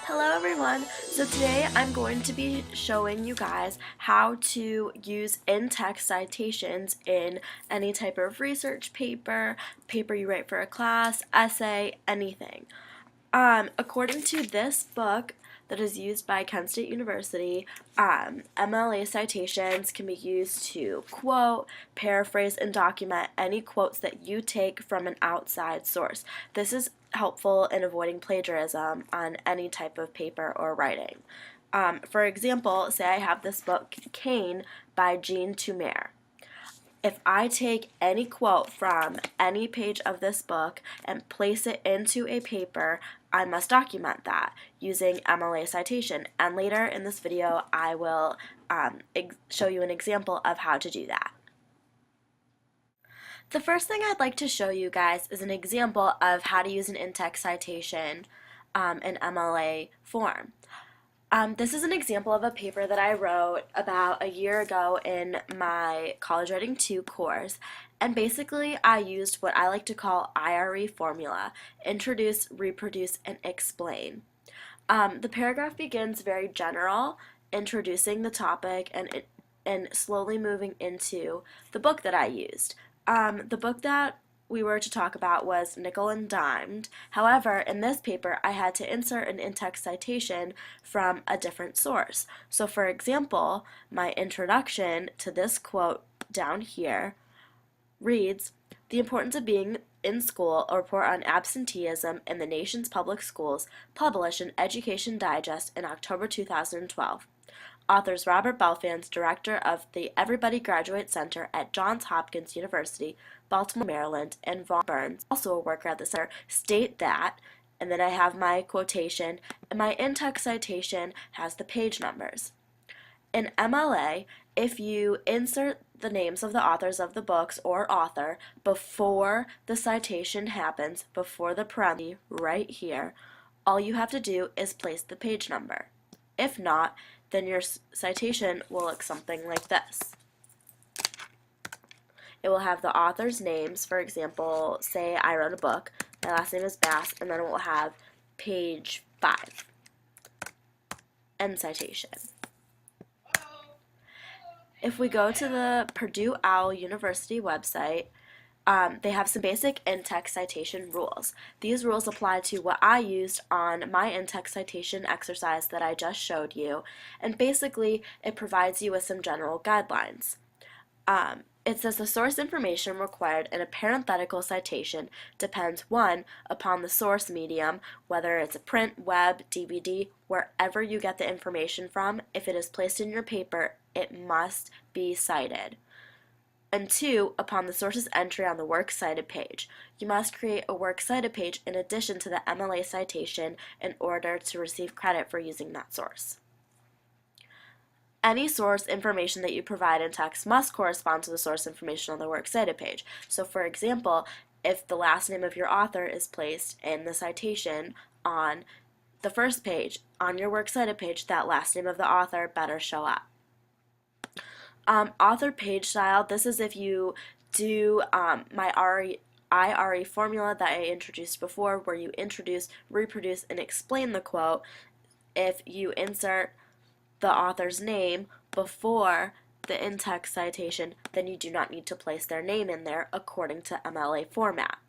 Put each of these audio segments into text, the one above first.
Hello everyone! So today I'm going to be showing you guys how to use in-text citations in any type of research paper, paper you write for a class, essay, anything. According to this book that is used by Kent State University, MLA citations can be used to quote, paraphrase, and document any quotes that you take from an outside source. This is helpful in avoiding plagiarism on any type of paper or writing. For example, say I have this book, Cane, by Jean Tumer. If I take any quote from any page of this book and place it into a paper, I must document that using MLA citation. And later in this video, I will show you an example of how to do that. The first thing I'd like to show you guys is an example of how to use an in-text citation in MLA form. This is an example of a paper that I wrote about a year ago in my College Writing 2 course, and basically I used what I like to call IRE formula: introduce, reproduce, and explain. The paragraph begins very general, introducing the topic and slowly moving into the book that I used. The book that we were to talk about was Nickel and Dimed. However, in this paper, I had to insert an in-text citation from a different source. So for example, my introduction to this quote down here reads, "The importance of being in school, a report on absenteeism in the nation's public schools, published in Education Digest in October 2012. Authors Robert Belfans, director of the Everybody Graduate Center at Johns Hopkins University, Baltimore, Maryland, and Vaughn Burns, also a worker at the center, state that," and then I have my quotation, and my in-text citation has the page numbers. In MLA, if you insert the names of the authors of the books or author before the citation happens, before the parenthesis right here, all you have to do is place the page number. If not, then your citation will look something like this. It will have the author's names. For example, say I wrote a book, my last name is Bass, and then it will have page 5. End citation. If we go to the Purdue OWL University website, they have some basic in-text citation rules. These rules apply to what I used on my in-text citation exercise that I just showed you, and basically it provides you with some general guidelines. It says the source information required in a parenthetical citation depends, 1, upon the source medium, whether it's a print, web, DVD, wherever you get the information from. If it is placed in your paper, it must be cited. And 2, upon the source's entry on the works cited page. You must create a works cited page in addition to the MLA citation in order to receive credit for using that source. Any source information that you provide in text must correspond to the source information on the works cited page. So for example, if the last name of your author is placed in the citation on the first page, on your works cited page, that last name of the author better show up. Author page style, this is if you do my IRE formula that I introduced before, where you introduce, reproduce, and explain the quote. If you insert the author's name before the in-text citation, then you do not need to place their name in there according to MLA format.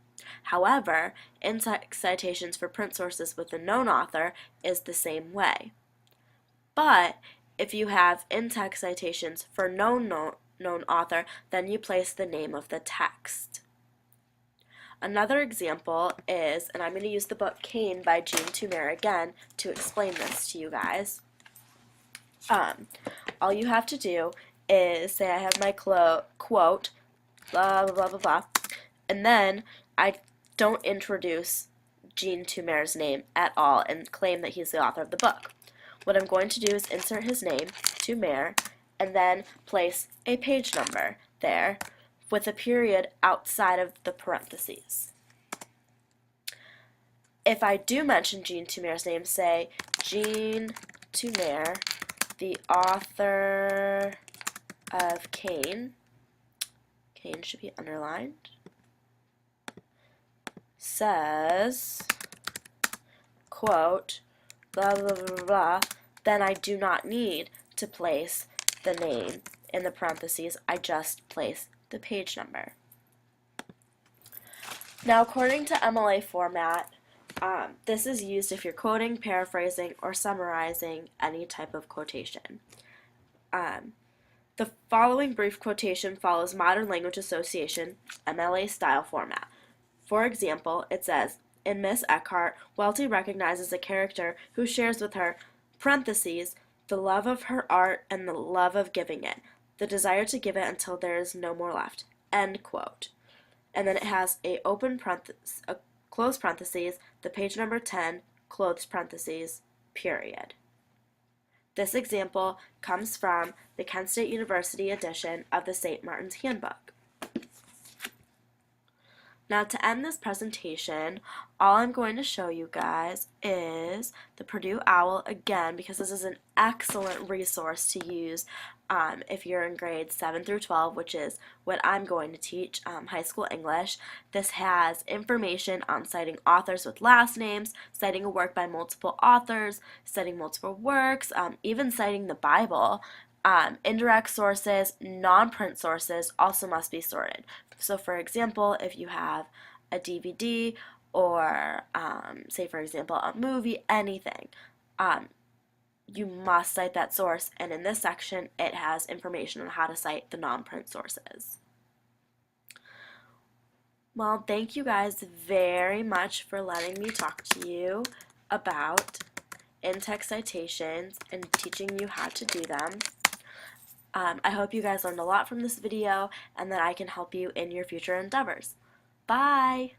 However, in-text citations for print sources with a known author is the same way. But if you have in-text citations for known author, then you place the name of the text. Another example is, and I'm going to use the book Cane by Jean Tumer again to explain this to you guys. All you have to do is say I have my quote, blah, blah, blah, blah, blah, and then I don't introduce Jean Tumer's name at all and claim that he's the author of the book. What I'm going to do is insert his name, Tumer, and then place a page number there with a period outside of the parentheses. If I do mention Jean Tumer's name, say Jean Tumer, the author of Cane, Cane should be underlined, says, quote, blah, blah, blah, blah, blah, then I do not need to place the name in the parentheses. I just place the page number. Now, according to MLA format, this is used if you're quoting, paraphrasing, or summarizing any type of quotation. The following brief quotation follows Modern Language Association MLA style format. For example, it says, in Miss Eckhart, Welty recognizes a character who shares with her, parentheses, the love of her art and the love of giving it, the desire to give it until there is no more left, end quote. And then it has a close parentheses, the page number 10, close parentheses, period. This example comes from the Kent State University edition of the St. Martin's Handbook. Now, to end this presentation, all I'm going to show you guys is the Purdue OWL again, because this is an excellent resource to use if you're in grades 7 through 12, which is what I'm going to teach, high school English. This has information on citing authors with last names, citing a work by multiple authors, citing multiple works, even citing the Bible. Indirect sources, non-print sources also must be sorted. So for example, if you have a DVD or say for example a movie, anything, you must cite that source, and in this section it has information on how to cite the non-print sources. Well, thank you guys very much for letting me talk to you about in-text citations and teaching you how to do them. I hope you guys learned a lot from this video and that I can help you in your future endeavors. Bye!